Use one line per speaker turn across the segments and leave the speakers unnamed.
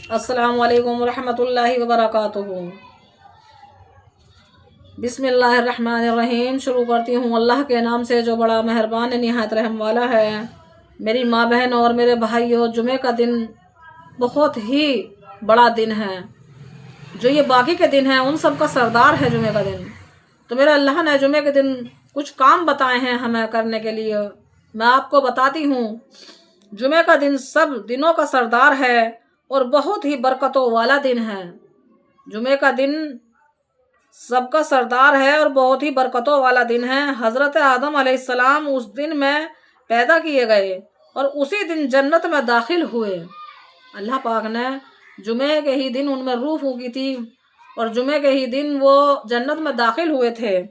السلام علیکم ورحمۃ اللہ وبرکاتہ۔ بسم اللہ الرحمن الرحیم۔ شروع کرتی ہوں اللہ کے نام سے جو بڑا مہربان نہایت رحم والا ہے۔ میری ماں بہن اور میرے بھائیوں، جمعے کا دن بہت ہی بڑا دن ہے۔ جو یہ باقی کے دن ہیں ان سب کا سردار ہے جمعے کا دن۔ تو میرا اللہ نے جمعے کے دن کچھ کام بتائے ہیں ہمیں کرنے کے لیے، میں آپ کو بتاتی ہوں۔ جمعے کا دن سب دنوں کا سردار ہے اور بہت ہی برکتوں والا دن ہے۔ جمعے کا دن سب کا سردار ہے اور بہت ہی برکتوں والا دن ہے۔ حضرت آدم علیہ السلام اس دن میں پیدا کیے گئے اور اسی دن جنت میں داخل ہوئے۔ اللہ پاک نے جمعے کے ہی دن ان میں روح پھونکی تھی اور جمعے کے ہی دن وہ جنت میں داخل ہوئے تھے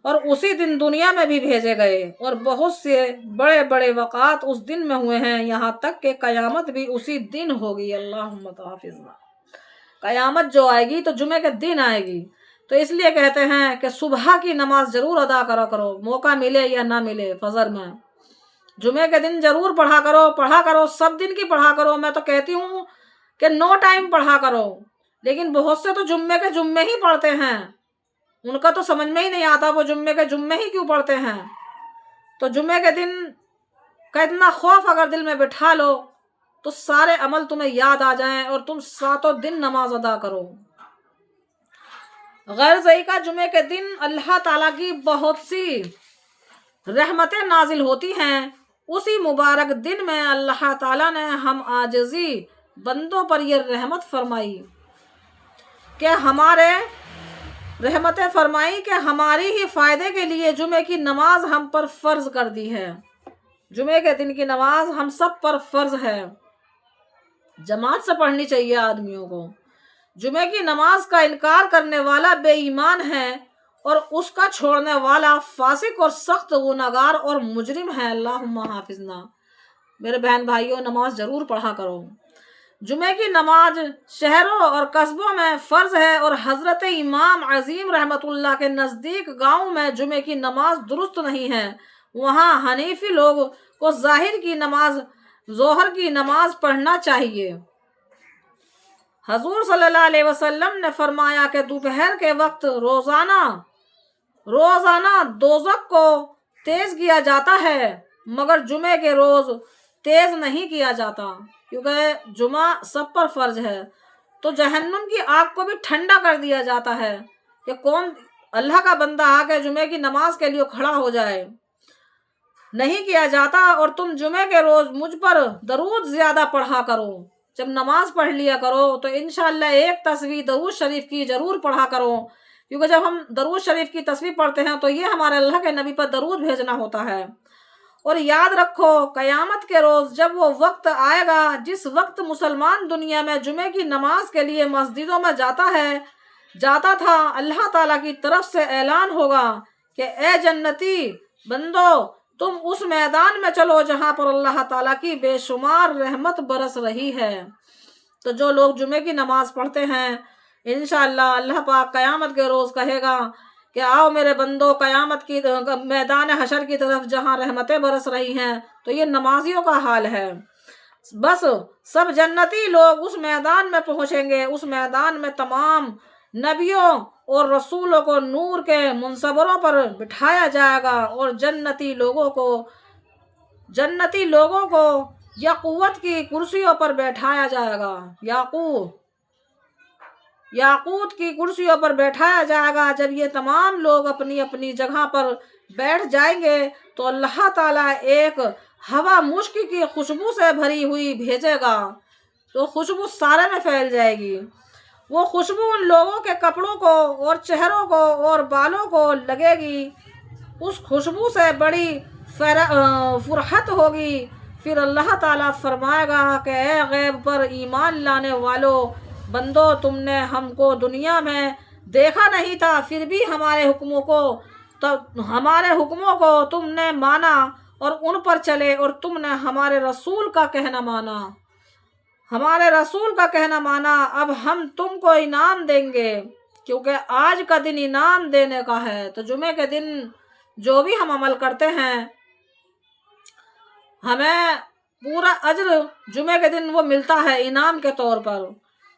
اور اسی دن دنیا میں بھی بھیجے گئے، اور بہت سے بڑے بڑے واقعات اس دن میں ہوئے ہیں، یہاں تک کہ قیامت بھی اسی دن ہوگی۔ اللہم تحفظنا۔ قیامت جو آئے گی تو جمعے کے دن آئے گی، تو اس لیے کہتے ہیں کہ صبح کی نماز ضرور ادا کرو، موقع ملے یا نہ ملے فجر میں۔ جمعے کے دن ضرور پڑھا کرو، سب دن کی پڑھا کرو۔ میں تو کہتی ہوں کہ 9 ٹائم پڑھا کرو، لیکن بہت سے تو جمعے کے جمعے ہی پڑھتے ہیں، ان کا تو سمجھ میں ہی نہیں آتا وہ جمعے کے جمعے ہی کیوں پڑھتے ہیں۔ تو جمعے کے دن کا اتنا خوف اگر دل میں بٹھا لو تو سارے عمل تمہیں یاد آ جائیں اور تم 7 دن نماز ادا کرو۔ غیر ضحیح کا جمعے کے دن اللہ تعالیٰ کی بہت سی رحمتیں نازل ہوتی ہیں۔ اسی مبارک دن میں اللہ تعالیٰ نے ہم عاجزی بندوں پر یہ رحمت فرمائی کہ ہماری ہی فائدے کے لیے جمعے کی نماز ہم پر فرض کر دی ہے۔ جمعے کے دن کی نماز ہم سب پر فرض ہے، جماعت سے پڑھنی چاہیے آدمیوں کو۔ جمعے کی نماز کا انکار کرنے والا بے ایمان ہے اور اس کا چھوڑنے والا فاسق اور سخت گنہگار اور مجرم ہے۔ اللہم حافظنا۔ میرے بہن بھائیوں، نماز ضرور پڑھا کرو۔ جمعے کی نماز شہروں اور قصبوں میں فرض ہے اور حضرت امام عظیم رحمت اللہ کے نزدیک گاؤں میں جمعے کی نماز درست نہیں ہے۔ وہاں حنیفی لوگ کو ظہر کی نماز پڑھنا چاہیے۔ حضور صلی اللہ علیہ وسلم نے فرمایا کہ دوپہر کے وقت روزانہ دوزخ کو تیز کیا جاتا ہے، مگر جمعے کے روز تیز نہیں کیا جاتا، کیونکہ جمعہ سب پر فرض ہے۔ تو جہنم کی آگ کو بھی ٹھنڈا کر دیا جاتا ہے کہ کون اللہ کا بندہ آ کے جمعے کی نماز کے لیے کھڑا ہو جائے، نہیں کیا جاتا۔ اور تم جمعے کے روز مجھ پر درود زیادہ پڑھا کرو۔ جب نماز پڑھ لیا کرو تو انشاءاللہ ایک تسبیح درود شریف کی ضرور پڑھا کرو، کیونکہ جب ہم درود شریف کی تسبیح پڑھتے ہیں تو یہ ہمارے اللہ کے نبی پر درود بھیجنا ہوتا ہے۔ اور یاد رکھو، قیامت کے روز جب وہ وقت آئے گا جس وقت مسلمان دنیا میں جمعے کی نماز کے لیے مسجدوں میں جاتا تھا، اللہ تعالیٰ کی طرف سے اعلان ہوگا کہ اے جنتی بندو، تم اس میدان میں چلو جہاں پر اللہ تعالیٰ کی بے شمار رحمت برس رہی ہے۔ تو جو لوگ جمعے کی نماز پڑھتے ہیں، انشاءاللہ اللہ پاک قیامت کے روز کہے گا کہ آؤ میرے بندو قیامت کی میدان حشر کی طرف جہاں رحمتیں برس رہی ہیں۔ تو یہ نمازیوں کا حال ہے۔ بس سب جنتی لوگ اس میدان میں پہنچیں گے۔ اس میدان میں تمام نبیوں اور رسولوں کو نور کے منصبروں پر بٹھایا جائے گا اور جنتی لوگوں کو یاقوت کی کرسیوں پر بیٹھایا جائے گا۔ یاقوت کی کرسیوں پر بیٹھایا جائے گا۔ جب یہ تمام لوگ اپنی اپنی جگہ پر بیٹھ جائیں گے تو اللہ تعالیٰ ایک ہوا مشک کی خوشبو سے بھری ہوئی بھیجے گا، تو خوشبو سارے میں پھیل جائے گی۔ وہ خوشبو ان لوگوں کے کپڑوں کو اور چہروں کو اور بالوں کو لگے گی، اس خوشبو سے بڑی فرحت ہوگی۔ پھر اللہ تعالیٰ فرمائے گا کہ اے غیب پر ایمان لانے والوں بندو، تم نے ہم کو دنیا میں دیکھا نہیں تھا، پھر بھی ہمارے حکموں کو تم نے مانا اور ان پر چلے، اور تم نے ہمارے رسول کا کہنا مانا۔ اب ہم تم کو انعام دیں گے، کیونکہ آج کا دن انعام دینے کا ہے۔ تو جمعے کے دن جو بھی ہم عمل کرتے ہیں ہمیں پورا اجر جمعے کے دن وہ ملتا ہے انعام کے طور پر۔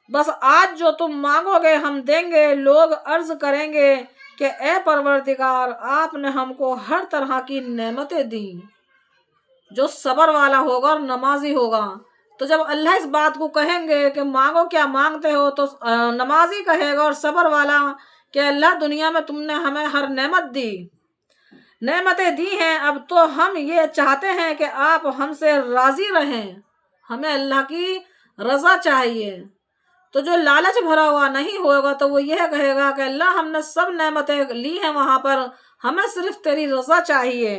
بس آج جو تم مانگو گے ہم دیں گے۔ لوگ عرض کریں گے کہ اے پروردگار آپ نے ہم کو ہر طرح کی نعمتیں دیں۔ جو صبر والا ہوگا اور نمازی ہوگا، تو جب اللہ اس بات کو کہیں گے کہ مانگو کیا مانگتے ہو، تو نمازی کہے گا اور صبر والا کہ اللہ دنیا میں تم نے ہمیں ہر نعمت دی، نعمتیں دی ہیں، اب تو ہم یہ چاہتے ہیں کہ آپ ہم سے راضی رہیں، ہمیں اللہ کی رضا چاہیے۔ تو جو لالچ بھرا ہوا نہیں ہوگا تو وہ یہ کہے گا کہ اللہ ہم نے سب نعمتیں لی ہیں وہاں پر، ہمیں صرف تیری رضا چاہیے۔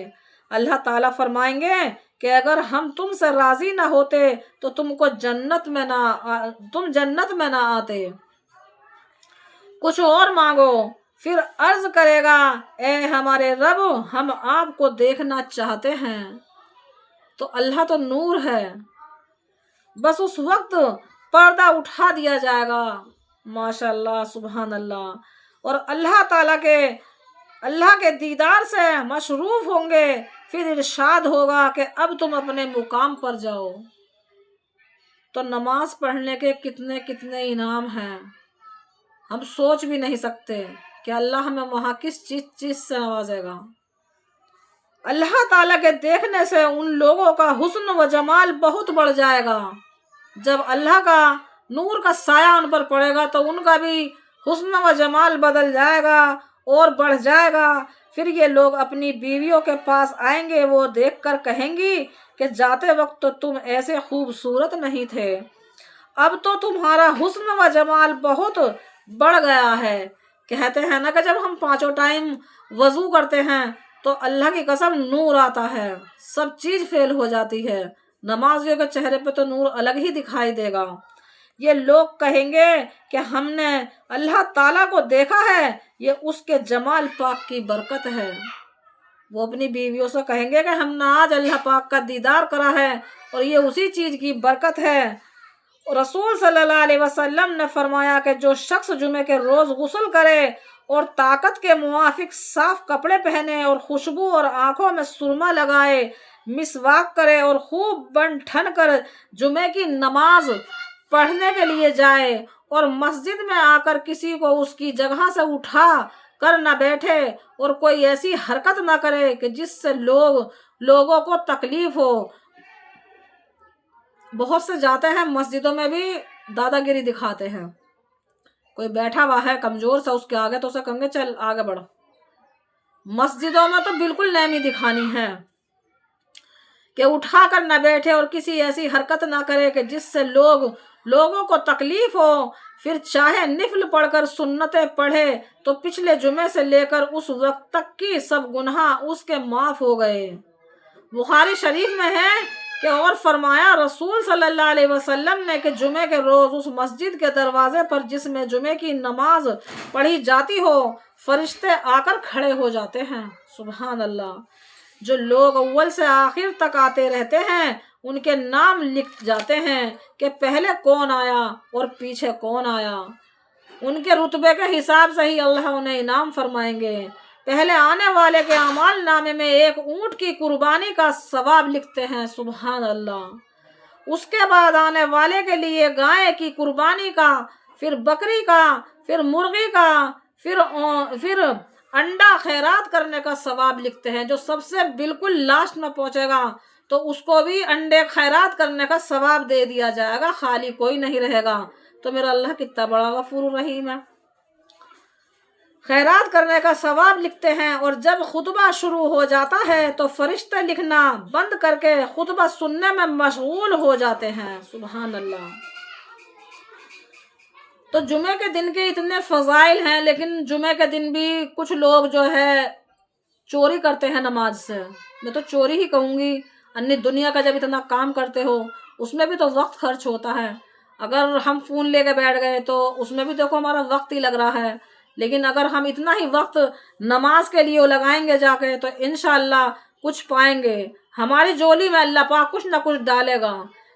اللہ تعالیٰ فرمائیں گے کہ اگر ہم تم سے راضی نہ ہوتے تو تم جنت میں نہ آتے، کچھ اور مانگو۔ پھر عرض کرے گا اے ہمارے رب ہم آپ کو دیکھنا چاہتے ہیں۔ تو اللہ تو نور ہے، بس اس وقت پردہ اٹھا دیا جائے گا، ماشاء اللہ سبحان اللہ، اور اللہ تعالیٰ کے دیدار سے مشروف ہوں گے۔ پھر ارشاد ہوگا کہ اب تم اپنے مقام پر جاؤ۔ تو نماز پڑھنے کے کتنے کتنے انعام ہیں، ہم سوچ بھی نہیں سکتے کہ اللہ ہمیں وہاں کس چیز سے نوازے گا۔ اللہ تعالیٰ کے دیکھنے سے ان لوگوں کا حسن و جمال بہت بڑھ جائے گا۔ جب اللہ کا نور کا سایہ ان پر پڑے گا تو ان کا بھی حسن و جمال بدل جائے گا اور بڑھ جائے گا۔ پھر یہ لوگ اپنی بیویوں کے پاس آئیں گے، وہ دیکھ کر کہیں گی کہ جاتے وقت تو تم ایسے خوبصورت نہیں تھے، اب تو تمہارا حسن و جمال بہت بڑھ گیا ہے۔ کہتے ہیں نا کہ جب ہم 5 ٹائم وضو کرتے ہیں تو اللہ کی قسم نور آتا ہے، سب چیز فیل ہو جاتی ہے، نمازیوں کے چہرے پہ تو نور الگ ہی دکھائی دے گا۔ یہ لوگ کہیں گے کہ ہم نے اللہ تعالیٰ کو دیکھا ہے، یہ اس کے جمال پاک کی برکت ہے۔ وہ اپنی بیویوں سے کہیں گے کہ ہم نے آج اللہ پاک کا دیدار کرا ہے اور یہ اسی چیز کی برکت ہے۔ رسول صلی اللہ علیہ وسلم نے فرمایا کہ جو شخص جمعے کے روز غسل کرے اور طاقت کے موافق صاف کپڑے پہنے اور خوشبو اور آنکھوں میں سرما لگائے، مسواک کرے اور خوب بن ٹھن کر جمعے کی نماز پڑھنے کے لیے جائے اور مسجد میں آ کر کسی کو اس کی جگہ سے اٹھا کر نہ بیٹھے اور کوئی ایسی حرکت نہ کرے کہ جس سے لوگوں کو تکلیف ہو۔ بہت سے جاتے ہیں مسجدوں میں بھی دادا گیری دکھاتے ہیں، کوئی بیٹھا ہوا ہے کمزور سا اس کے آگے تو اسے کہیں گے چل آگے بڑھ۔ مسجدوں میں تو بالکل نرمی دکھانی ہے کہ اٹھا کر نہ بیٹھے اور کسی ایسی حرکت نہ کرے کہ جس سے لوگوں کو تکلیف ہو۔ پھر چاہے نفل پڑھ کر سنتیں پڑھے تو پچھلے جمعے سے لے کر اس وقت تک کی سب گناہ اس کے معاف ہو گئے۔ بخاری شریف میں ہے کہ اور فرمایا رسول صلی اللہ علیہ وسلم نے کہ جمعے کے روز اس مسجد کے دروازے پر جس میں جمعے کی نماز پڑھی جاتی ہو، فرشتے آ کر کھڑے ہو جاتے ہیں، سبحان اللہ۔ جو لوگ اول سے آخر تک آتے رہتے ہیں ان کے نام لکھ جاتے ہیں کہ پہلے کون آیا اور پیچھے کون آیا، ان کے رتبے کے حساب سے ہی اللہ انہیں انعام فرمائیں گے۔ پہلے آنے والے کے اعمال نامے میں ایک اونٹ کی قربانی کا ثواب لکھتے ہیں، سبحان اللہ۔ اس کے بعد آنے والے کے لیے گائے کی قربانی کا، پھر بکری کا، پھر مرغی کا، پھر انڈا خیرات کرنے کا ثواب لکھتے ہیں۔ جو سب سے بالکل لاسٹ میں پہنچے گا تو اس کو بھی انڈے خیرات کرنے کا ثواب دے دیا جائے گا، خالی کوئی نہیں رہے گا۔ تو میرا اللہ کتنا بڑا غفور رحیم ہے، خیرات کرنے کا ثواب لکھتے ہیں۔ اور جب خطبہ شروع ہو جاتا ہے تو فرشتے لکھنا بند کر کے خطبہ سننے میں مشغول ہو جاتے ہیں، سبحان اللہ۔ تو جمعے کے دن کے اتنے فضائل ہیں، لیکن جمعے کے دن بھی کچھ لوگ جو ہے چوری کرتے ہیں نماز سے۔ میں تو چوری ہی کہوں گی، انی دنیا کا جب اتنا کام کرتے ہو اس میں بھی تو وقت خرچ ہوتا ہے۔ اگر ہم فون لے کے بیٹھ گئے تو اس میں بھی دیکھو ہمارا وقت ہی لگ رہا ہے، لیکن اگر ہم اتنا ہی وقت نماز کے لیے لگائیں گے جا کے تو انشاءاللہ کچھ پائیں گے، ہماری جولی میں اللہ پاک کچھ نہ کچھ ڈالے گا۔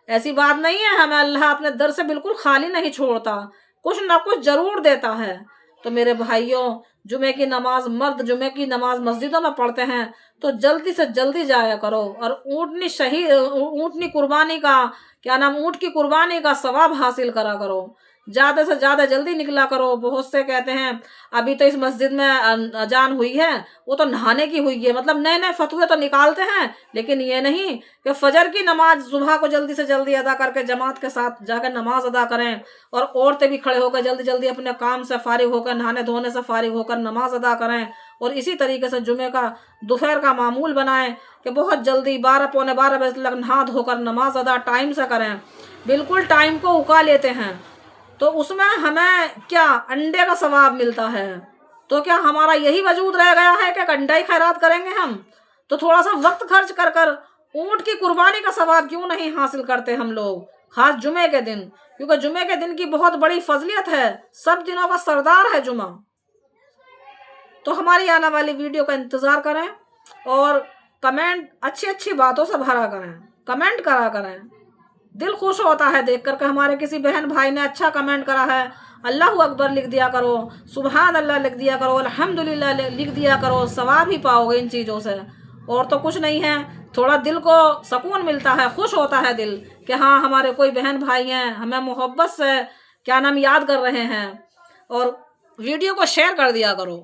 ایسی بات نہیں ہے، ہمیں اللہ اپنے در سے بالکل خالی نہیں چھوڑتا، کچھ نہ کچھ ضرور دیتا ہے۔ تو میرے بھائیوں، جمعے کی نماز مرد جمعے کی نماز مسجدوں میں پڑھتے ہیں تو جلدی سے جلدی جایا کرو اور اونٹنی قربانی کا اونٹ کی قربانی کا ثواب حاصل کرا کرو۔ زیادہ سے زیادہ جلدی نکلا کرو. بہت سے کہتے ہیں ابھی تو اس مسجد میں اذان ہوئی ہے وہ تو نہانے کی ہوئی ہے، مطلب نئے نئے فتوے تو نکالتے ہیں، لیکن یہ نہیں کہ فجر کی نماز صبح کو جلدی سے جلدی ادا کر کے جماعت کے ساتھ جا کے نماز ادا کریں، اور عورتیں بھی کھڑے ہو کر جلدی جلدی اپنے کام سے فارغ ہو کر نہانے دھونے سے فارغ ہو کر نماز ادا کریں. اور اسی طریقے سے جمعے کا دوپہر کا معمول بنائیں کہ بہت جلدی 12 پونے 12 بجے تک نہا دھو کر نماز ادا ٹائم سے کریں. بالکل ٹائم کو اکا لیتے ہیں تو اس میں ہمیں کیا انڈے کا ثواب ملتا ہے، تو کیا ہمارا یہی وجود رہ گیا ہے کہ انڈا ہی خیرات کریں گے ہم؟ تو تھوڑا سا وقت خرچ کر کر اونٹ کی قربانی کا ثواب کیوں نہیں حاصل کرتے ہم لوگ، خاص جمعے کے دن، کیونکہ جمعے کے دن کی بہت بڑی فضیلت ہے، سب دنوں کا سردار ہے جمعہ. تو ہماری آنے والی ویڈیو کا انتظار کریں اور کمنٹ اچھی اچھی باتوں سے بھرا کریں، کمنٹ کرا کریں. دل خوش ہوتا ہے دیکھ کر کہ ہمارے کسی بہن بھائی نے اچھا کمنٹ کرا ہے. اللہ اکبر لکھ دیا کرو، سبحان اللہ لکھ دیا کرو، الحمدللہ لکھ دیا کرو، ثواب ہی پاؤ گے ان چیزوں سے. اور تو کچھ نہیں ہے، تھوڑا دل کو سکون ملتا ہے، خوش ہوتا ہے دل کہ ہاں ہمارے کوئی بہن بھائی ہیں ہمیں محبت سے کیا نام یاد کر رہے ہیں. اور ویڈیو کو شیئر کر دیا کرو.